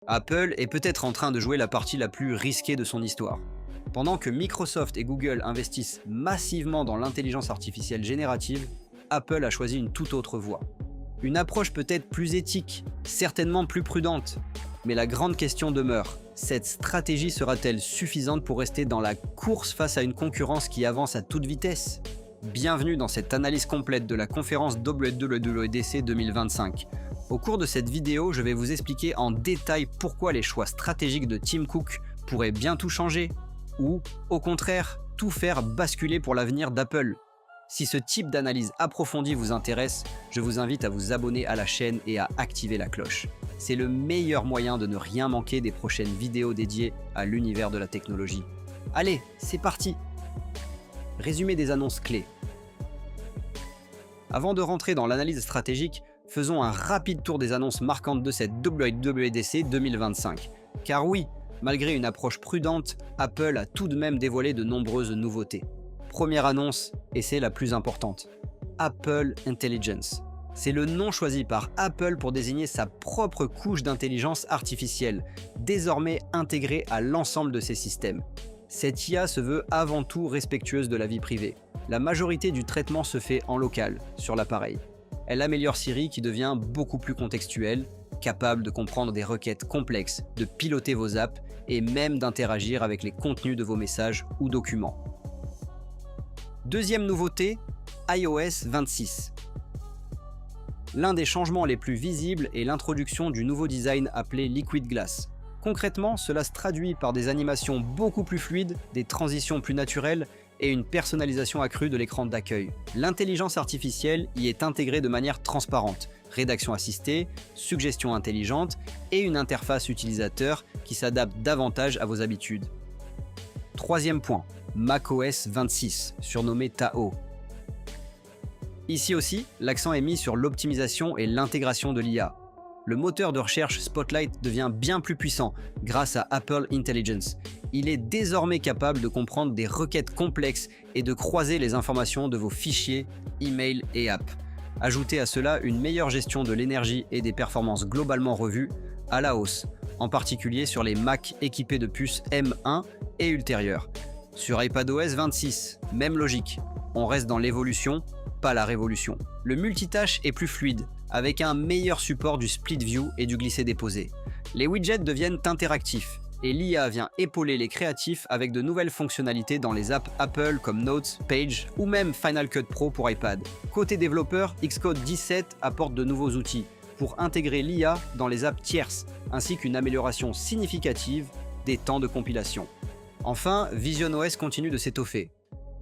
Apple est peut-être en train de jouer la partie la plus risquée de son histoire. Pendant que Microsoft et Google investissent massivement dans l'intelligence artificielle générative, Apple a choisi une toute autre voie. Une approche peut-être plus éthique, certainement plus prudente, mais la grande question demeure, cette stratégie sera-t-elle suffisante pour rester dans la course face à une concurrence qui avance à toute vitesse ? Bienvenue dans cette analyse complète de la conférence WWDC 2025. Au cours de cette vidéo, je vais vous expliquer en détail pourquoi les choix stratégiques de Tim Cook pourraient bien tout changer, ou, au contraire, tout faire basculer pour l'avenir d'Apple. Si ce type d'analyse approfondie vous intéresse, je vous invite à vous abonner à la chaîne et à activer la cloche. C'est le meilleur moyen de ne rien manquer des prochaines vidéos dédiées à l'univers de la technologie. Allez, c'est parti! Résumé des annonces clés. Avant de rentrer dans l'analyse stratégique, faisons un rapide tour des annonces marquantes de cette WWDC 2025. Car oui, malgré une approche prudente, Apple a tout de même dévoilé de nombreuses nouveautés. Première annonce, et c'est la plus importante. Apple Intelligence. C'est le nom choisi par Apple pour désigner sa propre couche d'intelligence artificielle, désormais intégrée à l'ensemble de ses systèmes. Cette IA se veut avant tout respectueuse de la vie privée. La majorité du traitement se fait en local, sur l'appareil. Elle améliore Siri qui devient beaucoup plus contextuelle, capable de comprendre des requêtes complexes, de piloter vos apps et même d'interagir avec les contenus de vos messages ou documents. Deuxième nouveauté, iOS 26. L'un des changements les plus visibles est l'introduction du nouveau design appelé Liquid Glass. Concrètement, cela se traduit par des animations beaucoup plus fluides, des transitions plus naturelles et une personnalisation accrue de l'écran d'accueil. L'intelligence artificielle y est intégrée de manière transparente, rédaction assistée, suggestions intelligentes et une interface utilisateur qui s'adapte davantage à vos habitudes. Troisième point, macOS 26, surnommé Tahoe. Ici aussi, l'accent est mis sur l'optimisation et l'intégration de l'IA. Le moteur de recherche Spotlight devient bien plus puissant grâce à Apple Intelligence. Il est désormais capable de comprendre des requêtes complexes et de croiser les informations de vos fichiers, emails et apps. Ajoutez à cela une meilleure gestion de l'énergie et des performances globalement revues à la hausse, en particulier sur les Mac équipés de puces M1 et ultérieures. Sur iPadOS 26, même logique, on reste dans l'évolution, pas la révolution. Le multitâche est plus fluide, avec un meilleur support du split view et du glisser-déposer. Les widgets deviennent interactifs, et l'IA vient épauler les créatifs avec de nouvelles fonctionnalités dans les apps Apple comme Notes, Page ou même Final Cut Pro pour iPad. Côté développeur, Xcode 17 apporte de nouveaux outils pour intégrer l'IA dans les apps tierces, ainsi qu'une amélioration significative des temps de compilation. Enfin, visionOS continue de s'étoffer.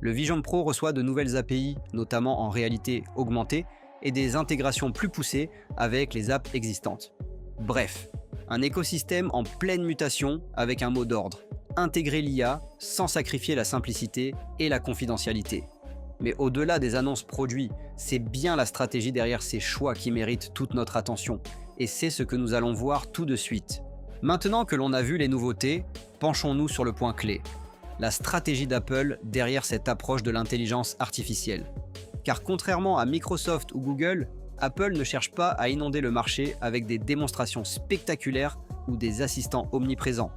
Le Vision Pro reçoit de nouvelles API, notamment en réalité augmentée, et des intégrations plus poussées avec les apps existantes. Bref, un écosystème en pleine mutation avec un mot d'ordre. Intégrer l'IA sans sacrifier la simplicité et la confidentialité. Mais au-delà des annonces produits, c'est bien la stratégie derrière ces choix qui méritent toute notre attention. Et c'est ce que nous allons voir tout de suite. Maintenant que l'on a vu les nouveautés, penchons-nous sur le point clé. La stratégie d'Apple derrière cette approche de l'intelligence artificielle. Car contrairement à Microsoft ou Google, Apple ne cherche pas à inonder le marché avec des démonstrations spectaculaires ou des assistants omniprésents.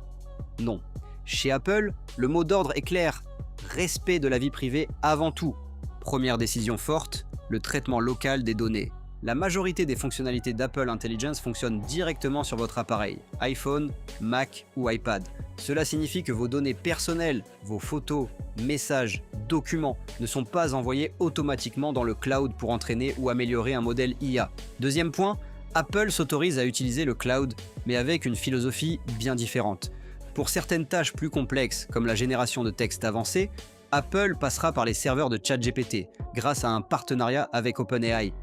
Non. Chez Apple, le mot d'ordre est clair, respect de la vie privée avant tout. Première décision forte, le traitement local des données. La majorité des fonctionnalités d'Apple Intelligence fonctionnent directement sur votre appareil, iPhone, Mac ou iPad. Cela signifie que vos données personnelles, vos photos, messages, documents ne sont pas envoyés automatiquement dans le cloud pour entraîner ou améliorer un modèle IA. Deuxième point, Apple s'autorise à utiliser le cloud, mais avec une philosophie bien différente. Pour certaines tâches plus complexes, comme la génération de texte avancé, Apple passera par les serveurs de ChatGPT, grâce à un partenariat avec OpenAI.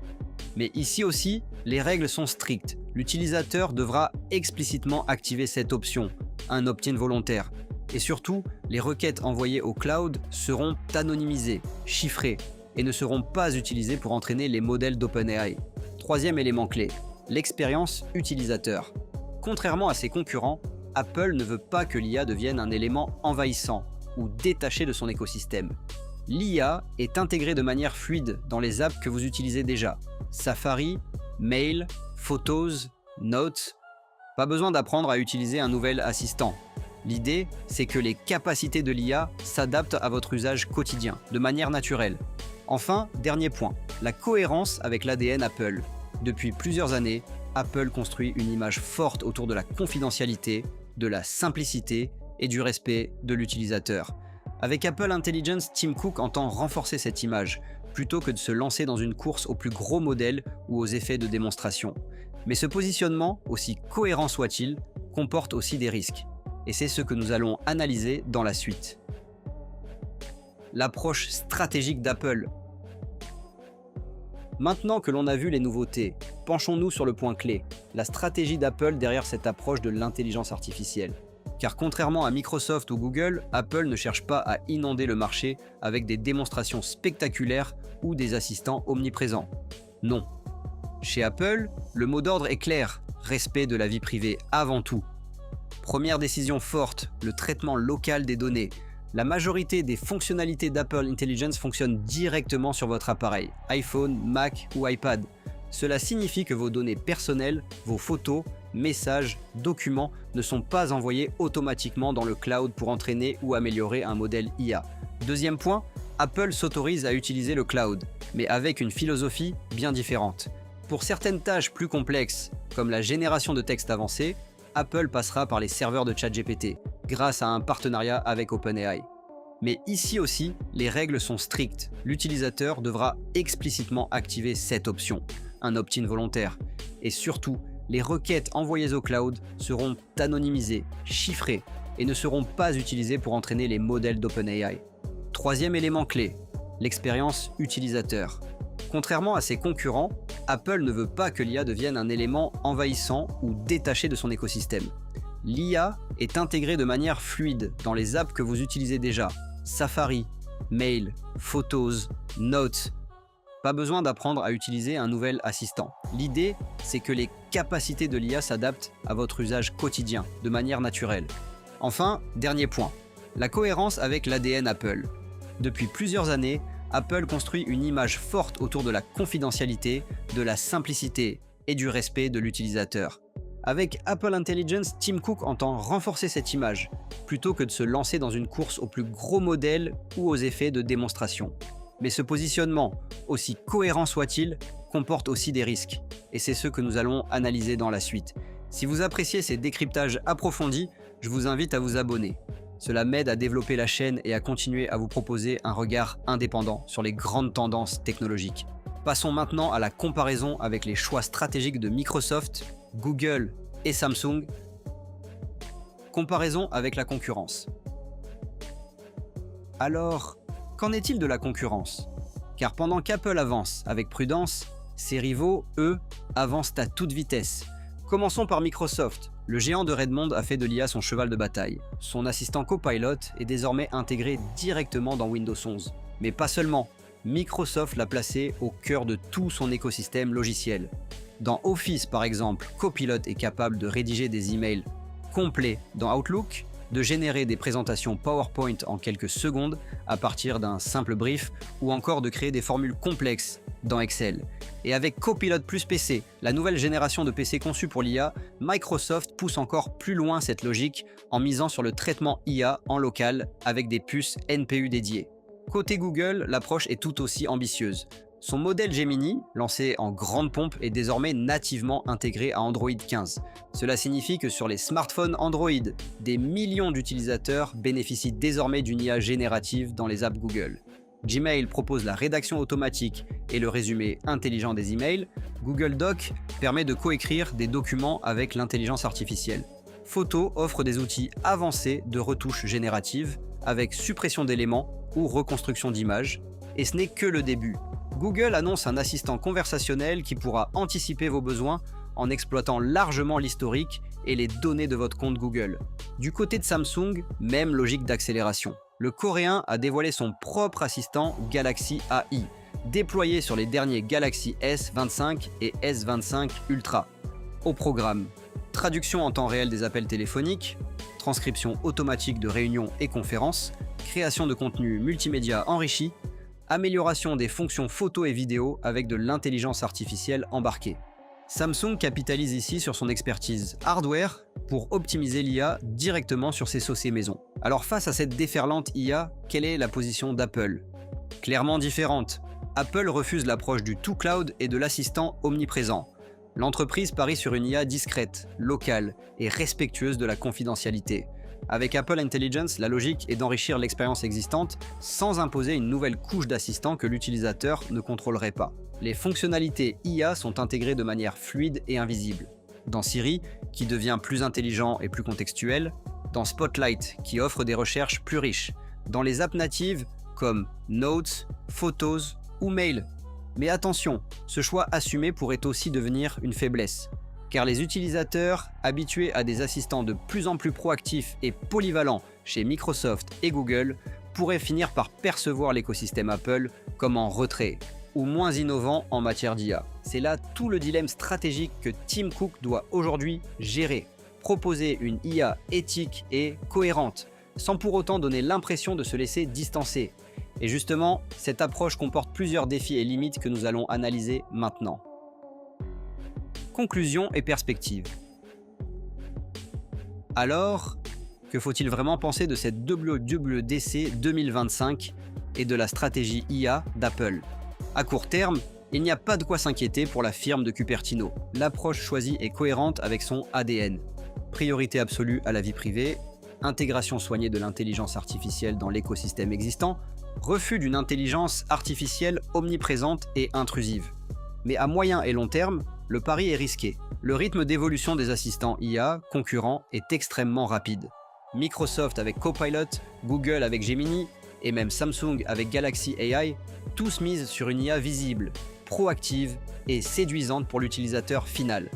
Mais ici aussi, les règles sont strictes. L'utilisateur devra explicitement activer cette option, un opt-in volontaire. Et surtout, les requêtes envoyées au cloud seront anonymisées, chiffrées, et ne seront pas utilisées pour entraîner les modèles d'OpenAI. Troisième élément clé, l'expérience utilisateur. Contrairement à ses concurrents, Apple ne veut pas que l'IA devienne un élément envahissant ou détaché de son écosystème. L'IA est intégrée de manière fluide dans les apps que vous utilisez déjà. Safari, Mail, Photos, Notes. Pas besoin d'apprendre à utiliser un nouvel assistant. L'idée, c'est que les capacités de l'IA s'adaptent à votre usage quotidien, de manière naturelle. Enfin, dernier point, la cohérence avec l'ADN Apple. Depuis plusieurs années, Apple construit une image forte autour de la confidentialité, de la simplicité et du respect de l'utilisateur. Avec Apple Intelligence, Tim Cook entend renforcer cette image, plutôt que de se lancer dans une course aux plus gros modèles ou aux effets de démonstration. Mais ce positionnement, aussi cohérent soit-il, comporte aussi des risques. Et c'est ce que nous allons analyser dans la suite. L'approche stratégique d'Apple. Maintenant que l'on a vu les nouveautés, penchons-nous sur le point clé, la stratégie d'Apple derrière cette approche de l'intelligence artificielle. Car contrairement à Microsoft ou Google, Apple ne cherche pas à inonder le marché avec des démonstrations spectaculaires ou des assistants omniprésents. Non. Chez Apple, le mot d'ordre est clair, respect de la vie privée avant tout. Première décision forte, le traitement local des données. La majorité des fonctionnalités d'Apple Intelligence fonctionnent directement sur votre appareil, iPhone, Mac ou iPad. Cela signifie que vos données personnelles, vos photos, messages, documents ne sont pas envoyés automatiquement dans le cloud pour entraîner ou améliorer un modèle IA. Deuxième point, Apple s'autorise à utiliser le cloud, mais avec une philosophie bien différente. Pour certaines tâches plus complexes, comme la génération de texte avancé, Apple passera par les serveurs de ChatGPT, grâce à un partenariat avec OpenAI. Mais ici aussi, les règles sont strictes. L'utilisateur devra explicitement activer cette option, un opt-in volontaire. Et surtout, les requêtes envoyées au cloud seront anonymisées, chiffrées, et ne seront pas utilisées pour entraîner les modèles d'OpenAI. Troisième élément clé, l'expérience utilisateur. Contrairement à ses concurrents, Apple ne veut pas que l'IA devienne un élément envahissant ou détaché de son écosystème. L'IA est intégrée de manière fluide dans les apps que vous utilisez déjà, Safari, Mail, Photos, Notes. Pas besoin d'apprendre à utiliser un nouvel assistant. L'idée, c'est que les capacités de l'IA s'adaptent à votre usage quotidien, de manière naturelle. Enfin, dernier point, la cohérence avec l'ADN Apple. Depuis plusieurs années, Apple construit une image forte autour de la confidentialité, de la simplicité et du respect de l'utilisateur. Avec Apple Intelligence, Tim Cook entend renforcer cette image, plutôt que de se lancer dans une course aux plus gros modèles ou aux effets de démonstration. Mais ce positionnement, aussi cohérent soit-il, comporte aussi des risques, et c'est ce que nous allons analyser dans la suite. Si vous appréciez ces décryptages approfondis, je vous invite à vous abonner. Cela m'aide à développer la chaîne et à continuer à vous proposer un regard indépendant sur les grandes tendances technologiques. Passons maintenant à la comparaison avec les choix stratégiques de Microsoft, Google et Samsung. Comparaison avec la concurrence. Alors, qu'en est-il de la concurrence? Car pendant qu'Apple avance avec prudence, ses rivaux, eux, avancent à toute vitesse. Commençons par Microsoft. Le géant de Redmond a fait de l'IA son cheval de bataille. Son assistant Copilot est désormais intégré directement dans Windows 11. Mais pas seulement. Microsoft l'a placé au cœur de tout son écosystème logiciel. Dans Office par exemple, Copilot est capable de rédiger des emails complets dans Outlook, de générer des présentations PowerPoint en quelques secondes à partir d'un simple brief ou encore de créer des formules complexes dans Excel. Et avec Copilot plus PC, la nouvelle génération de PC conçue pour l'IA, Microsoft pousse encore plus loin cette logique en misant sur le traitement IA en local avec des puces NPU dédiées. Côté Google, l'approche est tout aussi ambitieuse. Son modèle Gemini, lancé en grande pompe, est désormais nativement intégré à Android 15. Cela signifie que sur les smartphones Android, des millions d'utilisateurs bénéficient désormais d'une IA générative dans les apps Google. Gmail propose la rédaction automatique et le résumé intelligent des emails. Google Doc permet de coécrire des documents avec l'intelligence artificielle. Photo offre des outils avancés de retouche générative avec suppression d'éléments ou reconstruction d'images. Et ce n'est que le début. Google annonce un assistant conversationnel qui pourra anticiper vos besoins en exploitant largement l'historique et les données de votre compte Google. Du côté de Samsung, même logique d'accélération. Le coréen a dévoilé son propre assistant Galaxy AI, déployé sur les derniers Galaxy S25 et S25 Ultra. Au programme, traduction en temps réel des appels téléphoniques, transcription automatique de réunions et conférences, création de contenu multimédia enrichi, amélioration des fonctions photo et vidéo avec de l'intelligence artificielle embarquée. Samsung capitalise ici sur son expertise hardware pour optimiser l'IA directement sur ses saucés maison. Alors face à cette déferlante IA, quelle est la position d'Apple? Clairement différente. Apple refuse l'approche du to cloud et de l'assistant omniprésent. L'entreprise parie sur une IA discrète, locale et respectueuse de la confidentialité. Avec Apple Intelligence, la logique est d'enrichir l'expérience existante sans imposer une nouvelle couche d'assistants que l'utilisateur ne contrôlerait pas. Les fonctionnalités IA sont intégrées de manière fluide et invisible. Dans Siri, qui devient plus intelligent et plus contextuel, dans Spotlight, qui offre des recherches plus riches, dans les apps natives comme Notes, Photos ou Mail. Mais attention, ce choix assumé pourrait aussi devenir une faiblesse, car les utilisateurs, habitués à des assistants de plus en plus proactifs et polyvalents chez Microsoft et Google, pourraient finir par percevoir l'écosystème Apple comme en retrait, ou moins innovant en matière d'IA. C'est là tout le dilemme stratégique que Tim Cook doit aujourd'hui gérer. Proposer une IA éthique et cohérente, sans pour autant donner l'impression de se laisser distancer. Et justement, cette approche comporte plusieurs défis et limites que nous allons analyser maintenant. Conclusion et perspective. Alors, que faut-il vraiment penser de cette WWDC 2025 et de la stratégie IA d'Apple? À court terme, il n'y a pas de quoi s'inquiéter pour la firme de Cupertino. L'approche choisie est cohérente avec son ADN. Priorité absolue à la vie privée, intégration soignée de l'intelligence artificielle dans l'écosystème existant, refus d'une intelligence artificielle omniprésente et intrusive. Mais à moyen et long terme, le pari est risqué. Le rythme d'évolution des assistants IA concurrents est extrêmement rapide. Microsoft avec Copilot, Google avec Gemini, et même Samsung avec Galaxy AI, tous misent sur une IA visible, proactive et séduisante pour l'utilisateur final.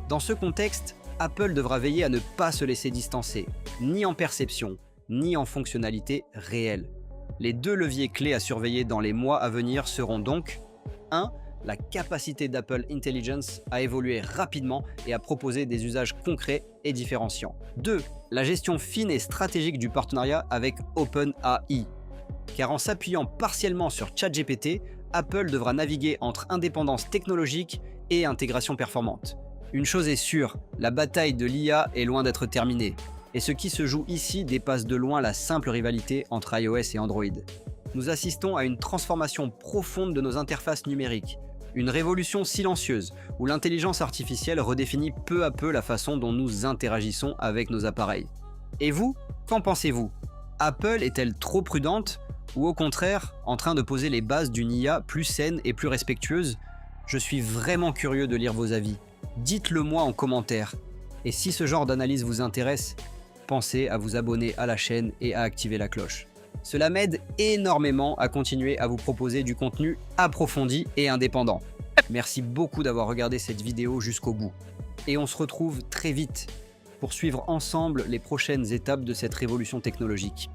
Dans ce contexte, Apple devra veiller à ne pas se laisser distancer, ni en perception, ni en fonctionnalité réelle. Les deux leviers clés à surveiller dans les mois à venir seront donc 1. La capacité d'Apple Intelligence à évoluer rapidement et à proposer des usages concrets et différenciants. 2. La gestion fine et stratégique du partenariat avec OpenAI. Car en s'appuyant partiellement sur ChatGPT, Apple devra naviguer entre indépendance technologique et intégration performante. Une chose est sûre, la bataille de l'IA est loin d'être terminée. Et ce qui se joue ici dépasse de loin la simple rivalité entre iOS et Android. Nous assistons à une transformation profonde de nos interfaces numériques, une révolution silencieuse où l'intelligence artificielle redéfinit peu à peu la façon dont nous interagissons avec nos appareils. Et vous, qu'en pensez-vous? Apple est-elle trop prudente ou au contraire en train de poser les bases d'une IA plus saine et plus respectueuse? Je suis vraiment curieux de lire vos avis. Dites-le moi en commentaire. Et si ce genre d'analyse vous intéresse, pensez à vous abonner à la chaîne et à activer la cloche. Cela m'aide énormément à continuer à vous proposer du contenu approfondi et indépendant. Merci beaucoup d'avoir regardé cette vidéo jusqu'au bout. Et on se retrouve très vite pour suivre ensemble les prochaines étapes de cette révolution technologique.